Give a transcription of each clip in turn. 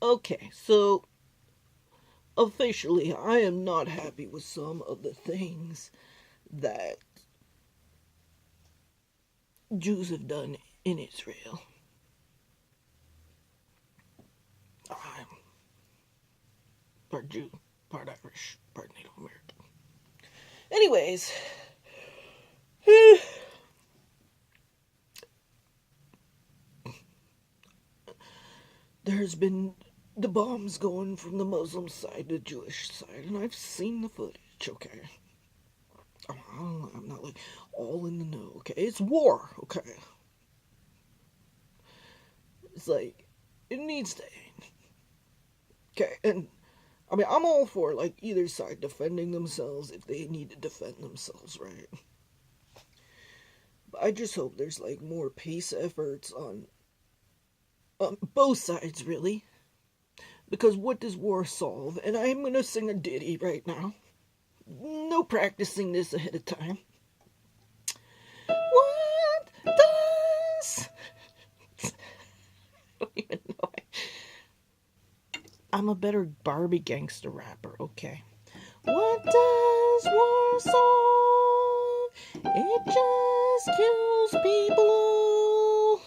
Okay, so officially, I am not happy with some of the things that Jews have done in Israel. I'm part Jew, part Irish, part Native American. Anyways, there's been the bombs going from the Muslim side to the Jewish side, and I've seen the footage, okay? I'm not like all in the know, okay? It's war, okay? It's like, it needs to end, okay? And I mean, I'm all for like either side defending themselves if they need to defend themselves, right? But I just hope there's like more peace efforts on both sides, really. Because what does war solve? And I'm gonna sing a ditty right now. No practicing this ahead of time. What does? I don't even know. I'm a better Barbie gangster rapper. Okay. What does war solve? It just kills people.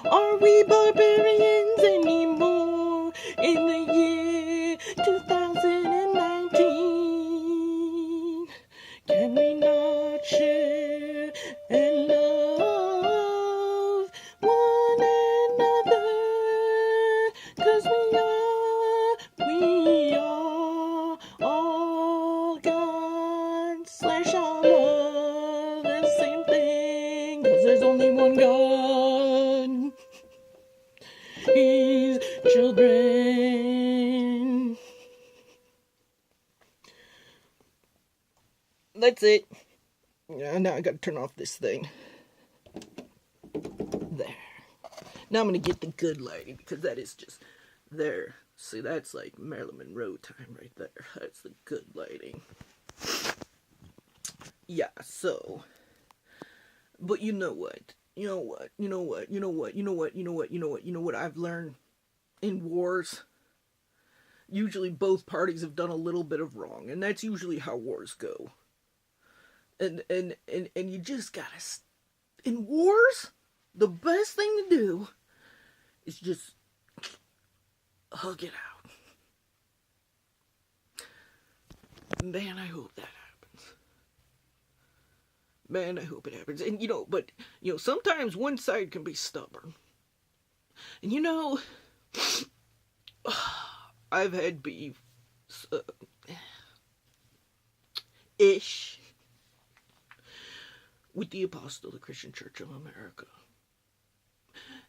Are we barbarians anymore in the year 2019? Can we not share and love one another? 'Cause we are all God slash Allah, the same thing. 'Cause there's only one God. He's children. That's it. Now I gotta turn off this thing. There. Now I'm gonna get the good lighting because that is just there. See, that's like Marilyn Monroe time right there. That's the good lighting. Yeah, so. But you know what? You know what? You know what? You know what? You know what? You know what? You know what? You know what I've learned in wars? Usually both parties have done a little bit of wrong, and that's usually how wars go. And you just gotta in wars, the best thing to do is just hug it out. Man, I hope that happens. Man, I hope it happens. And but sometimes one side can be stubborn. And I've had beef ish with the Apostle of the Christian Church of America.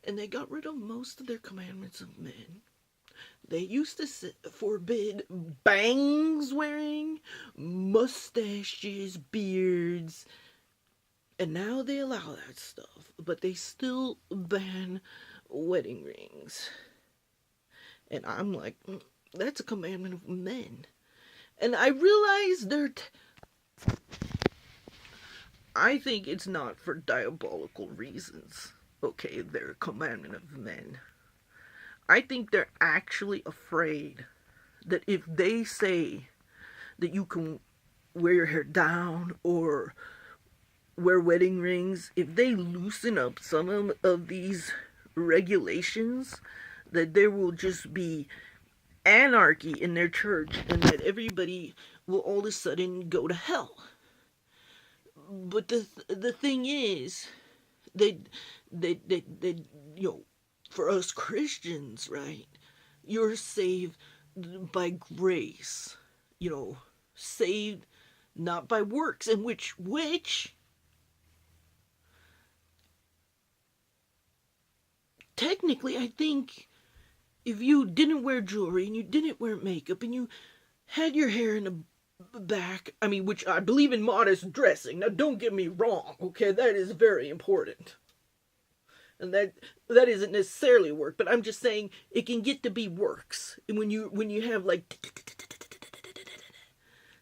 And they got rid of most of their commandments of men. They used to forbid bangs wearing, mustaches, beards, and now they allow that stuff, but they still ban wedding rings. And I'm like, that's a commandment of men. And I realize I think it's not for diabolical reasons. Okay, they're a commandment of men. I think they're actually afraid that if they say that you can wear your hair down or wear wedding rings, if they loosen up some of these regulations, that there will just be anarchy in their church and that everybody will all of a sudden go to hell. But the thing is, they for us Christians, right? You're saved by grace, saved not by works, and which technically I think if you didn't wear jewelry and you didn't wear makeup and you had your hair in the back, I mean, which I believe in modest dressing. Now, don't get me wrong, okay? That is very important. And that isn't necessarily work, but I'm just saying it can get to be works. And when you have like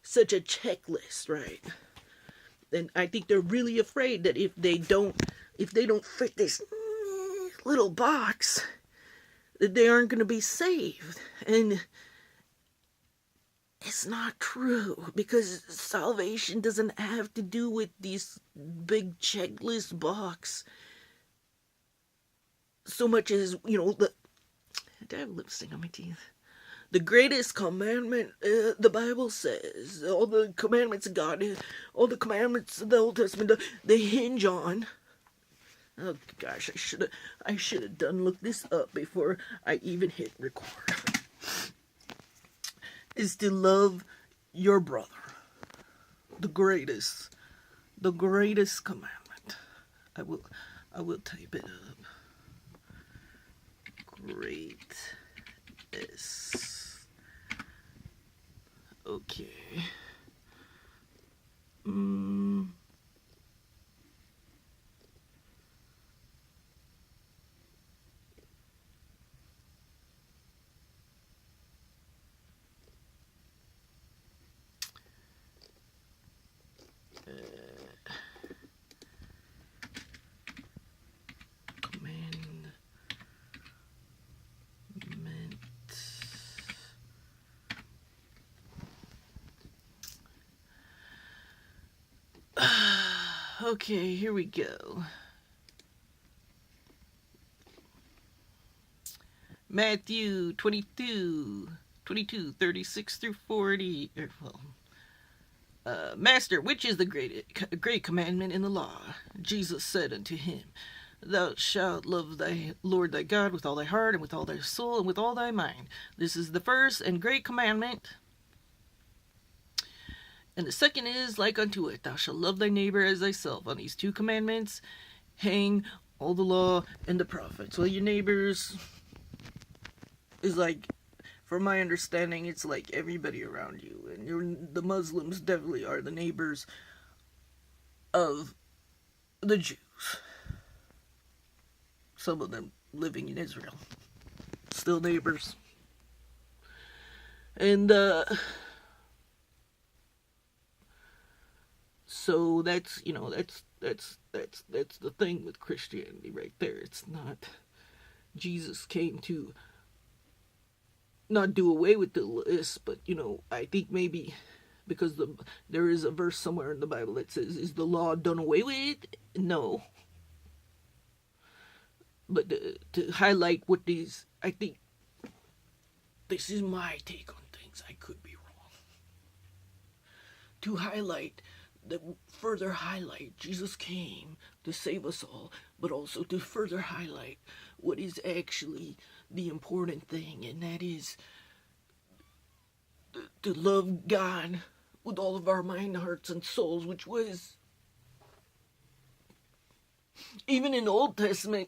such a checklist, right? Then I think they're really afraid that if they don't fit this little box, that they aren't going to be saved. And it's not true, because salvation doesn't have to do with these big checklist box so much as, I have lipstick on my teeth. The greatest commandment, the Bible says, all the commandments of God, all the commandments of the Old Testament, they hinge on. Oh gosh, I should have looked this up before I even hit record. Is to love your brother. The greatest commandment. I will type it up. Greatest. Okay. Commandment. Okay, here we go. Matthew 22, 36 through 40. Master, which is the great commandment in the law? Jesus said unto him, Thou shalt love thy Lord thy God with all thy heart, and with all thy soul, and with all thy mind. This is the first and great commandment. And the second is like unto it, Thou shalt love thy neighbor as thyself. On these two commandments hang all the law and the prophets. Well, your neighbors is like, from my understanding, it's like everybody around you. And the Muslims definitely are the neighbors of the Jews. Some of them living in Israel. Still neighbors. And, so that's the thing with Christianity right there. It's not, Jesus came to not do away with the list, but, I think maybe because there is a verse somewhere in the Bible that says, is the law done away with? No. But to highlight what these, I think, this is my take on things, I could be wrong. To further highlight, Jesus came to save us all, but also to further highlight what is actually the important thing, and that is to love God with all of our mind, hearts, and souls, which was, even in the Old Testament,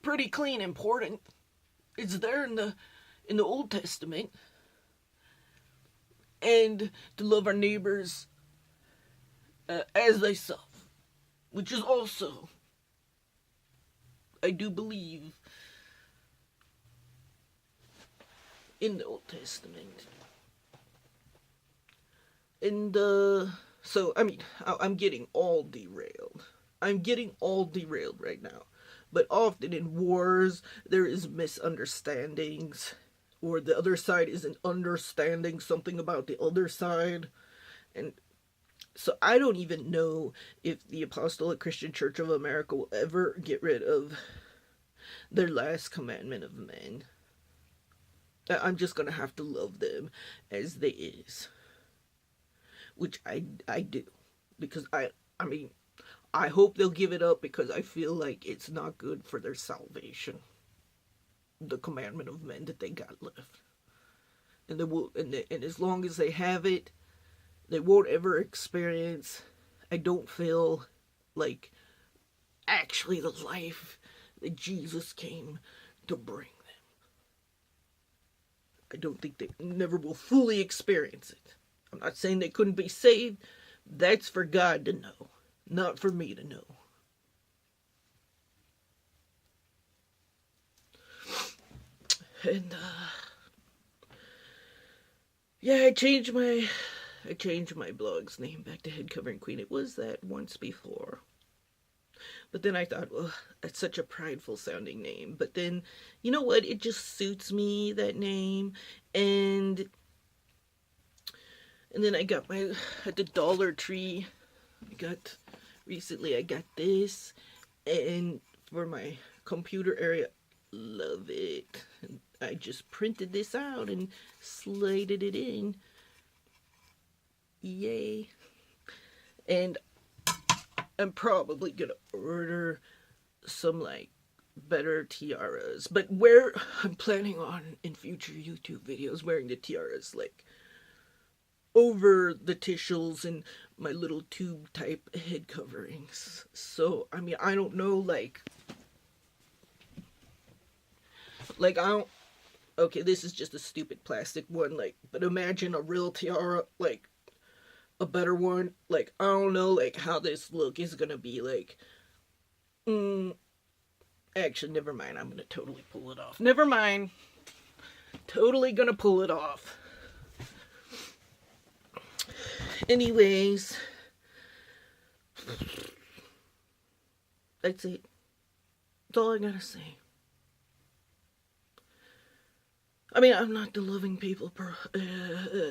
pretty clean important. It's there in the Old Testament. And to love our neighbors as thyself, which is also, I do believe, in the Old Testament. And so, I'm getting all derailed. I'm getting all derailed right now. But often in wars, there is misunderstandings, or the other side isn't understanding something about the other side. And so I don't even know if the Apostolic Christian Church of America will ever get rid of their last commandment of men. I'm just going to have to love them as they is. Which I do. Because I hope they'll give it up, because I feel like it's not good for their salvation. The commandment of men that they got left. And they will, and as long as they have it, they won't ever experience, I don't feel like, actually the life that Jesus came to bring them. I don't think they never will fully experience it. I'm not saying they couldn't be saved. That's for God to know, not for me to know. And yeah, I changed my blog's name back to Head Covering Queen. It was that once before. But then I thought, well, that's such a prideful sounding name. But then, you know what? It just suits me, that name. And then I got at the Dollar Tree, recently I got this. And for my computer area, love it. And I just printed this out and slated it in. Yay. And I'm probably gonna order some like better tiaras, but where I'm planning on in future YouTube videos wearing the tiaras like over the tichels and my little tube type head coverings. So I mean, I don't know, like I don't, okay, this is just a stupid plastic one, like, but imagine a real tiara, like a better one. Like, I don't know, like, how this look is gonna be, like, actually, never mind, I'm gonna totally pull it off. Never mind. Totally gonna pull it off. Anyways, that's it. That's all I gotta say. I mean, I'm not the loving people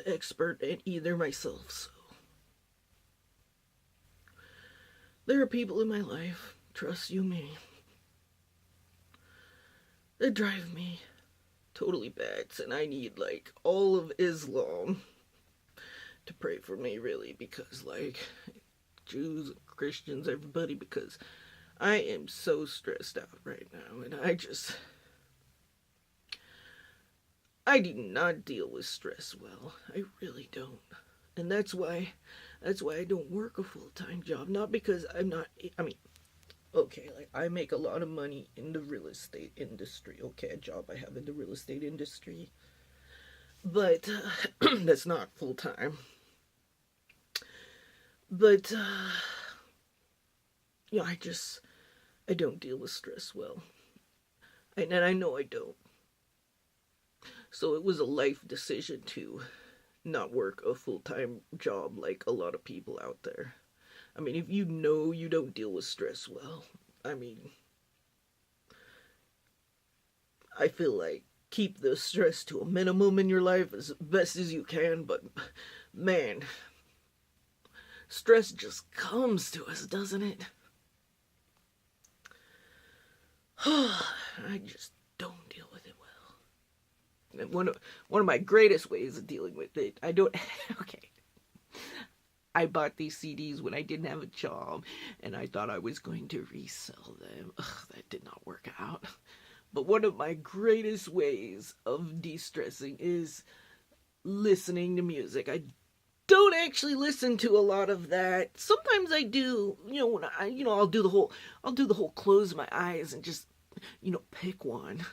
expert either myself, so. There are people in my life, trust you me, that drive me totally bats, and I need, like, all of Islam to pray for me, really, because, like, Jews, Christians, everybody, because I am so stressed out right now, and I do not deal with stress well. I really don't. And that's why I don't work a full-time job. Not because I'm not, I mean, okay, like, I make a lot of money in the real estate industry. Okay, a job I have in the real estate industry. But, that's not full-time. But, you know, I don't deal with stress well. And I know I don't. So it was a life decision to not work a full-time job like a lot of people out there. I mean, if you know you don't deal with stress well, I mean, I feel like keep the stress to a minimum in your life as best as you can, but man, stress just comes to us, doesn't it? I just don't deal with it well. And one of my greatest ways of dealing with it, okay. I bought these CDs when I didn't have a job, and I thought I was going to resell them. Ugh, that did not work out. But one of my greatest ways of de-stressing is listening to music. I don't actually listen to a lot of that. Sometimes I do. You know, when I'll do the whole close my eyes and just, pick one.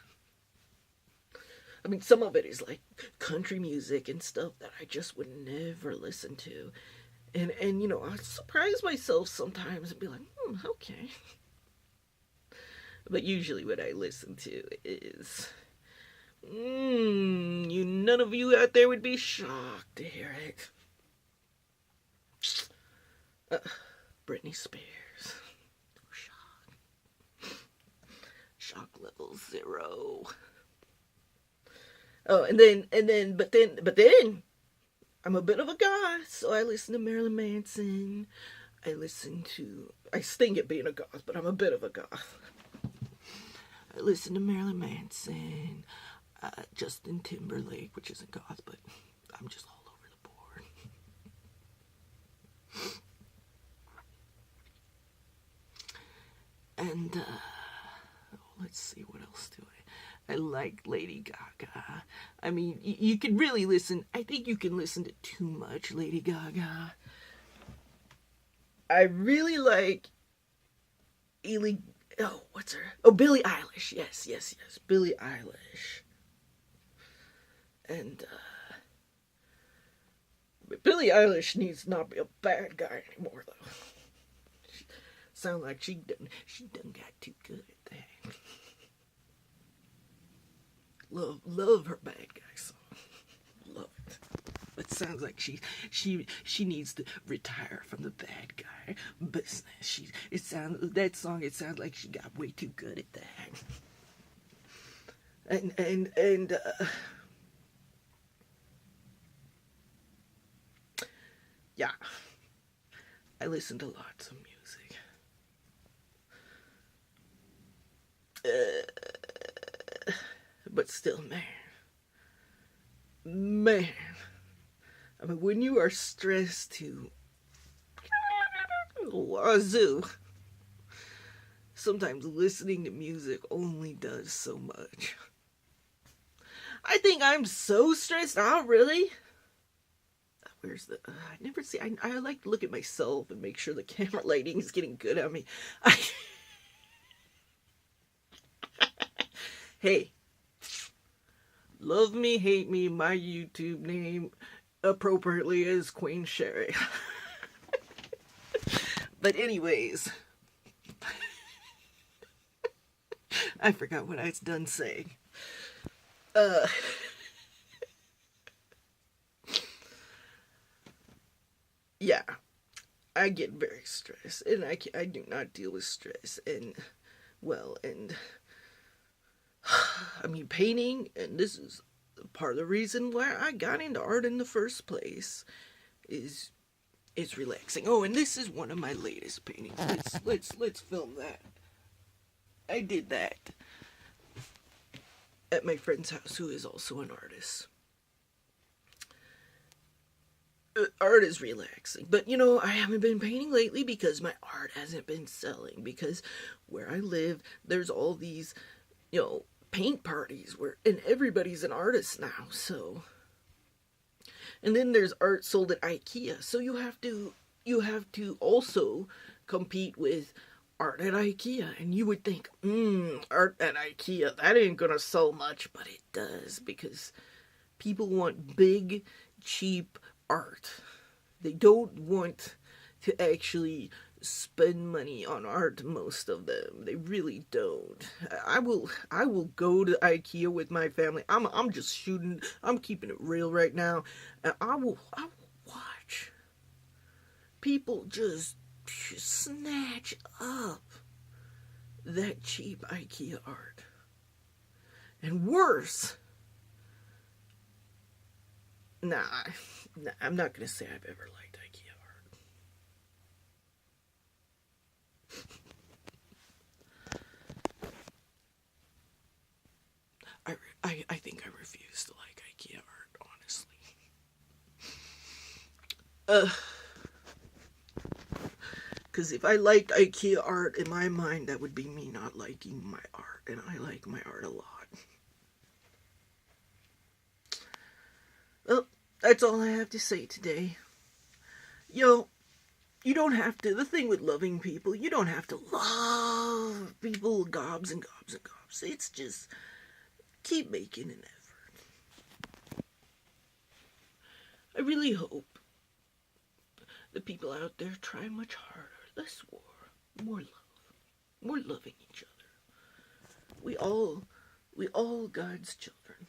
I mean, some of it is like country music and stuff that I just would never listen to. And I surprise myself sometimes and be like, okay. But usually what I listen to is, none of you out there would be shocked to hear it. Britney Spears. Shock level 0. Oh, but then, I'm a bit of a goth, so I listen to Marilyn Manson. I stink at being a goth, but I'm a bit of a goth. I listen to Marilyn Manson, Justin Timberlake, which isn't goth, but I'm just all over the board. And, let's see, what else do I like Lady Gaga. I mean, you can really listen. I think you can listen to too much Lady Gaga. I really like what's her? Oh, Billie Eilish. Yes. Billie Eilish. And, but Billie Eilish needs not be a bad guy anymore, though. Sound like she done got too good at that. Love her bad guy song. Love it. But It sounds like she needs to retire from the bad guy business. That song. It sounds like she got way too good at that. And yeah, I listen to lots of music. But still, man, I mean, when you are stressed to wazoo, sometimes listening to music only does so much. I think I'm so stressed out, really. Where's the... I never see... I like to look at myself and make sure the camera lighting is getting good on me. Hey. Love me, hate me, my YouTube name appropriately is Queen Sherry. But anyways... I forgot what I was done saying. Yeah, I get very stressed, and I do not deal with stress, and, well, and, I mean, painting, and this is part of the reason why I got into art in the first place, is, it's relaxing. Oh, and this is one of my latest paintings. Let's film that. I did that at my friend's house, who is also an artist. Art is relaxing, but you know, I haven't been painting lately because my art hasn't been selling, because where I live, there's all these, you know, paint parties and everybody's an artist now, so. And then there's art sold at IKEA, so you have to also compete with art at IKEA, and you would think, art at IKEA, that ain't gonna sell much, but it does, because people want big, cheap art. They don't want to actually spend money on art, most of them. They really don't. I will go to IKEA with my family. I'm keeping it real right now. And I will watch people just snatch up that cheap IKEA art. And worse, Nah, I'm not going to say I've ever liked IKEA art. I think I refuse to like IKEA art, honestly. Because if I liked IKEA art, in my mind, that would be me not liking my art. And I like my art a lot. Well, that's all I have to say today. You don't have to, the thing with loving people, you don't have to love people gobs and gobs and gobs. It's just, keep making an effort. I really hope the people out there try much harder. Less war, more love, more loving each other. We all God's children.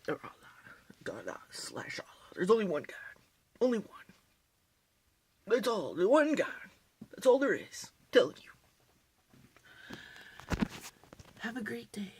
Or Allah. God / Allah. There's only one God. Only one. That's all. The one God. That's all there is. I'm telling you. Have a great day.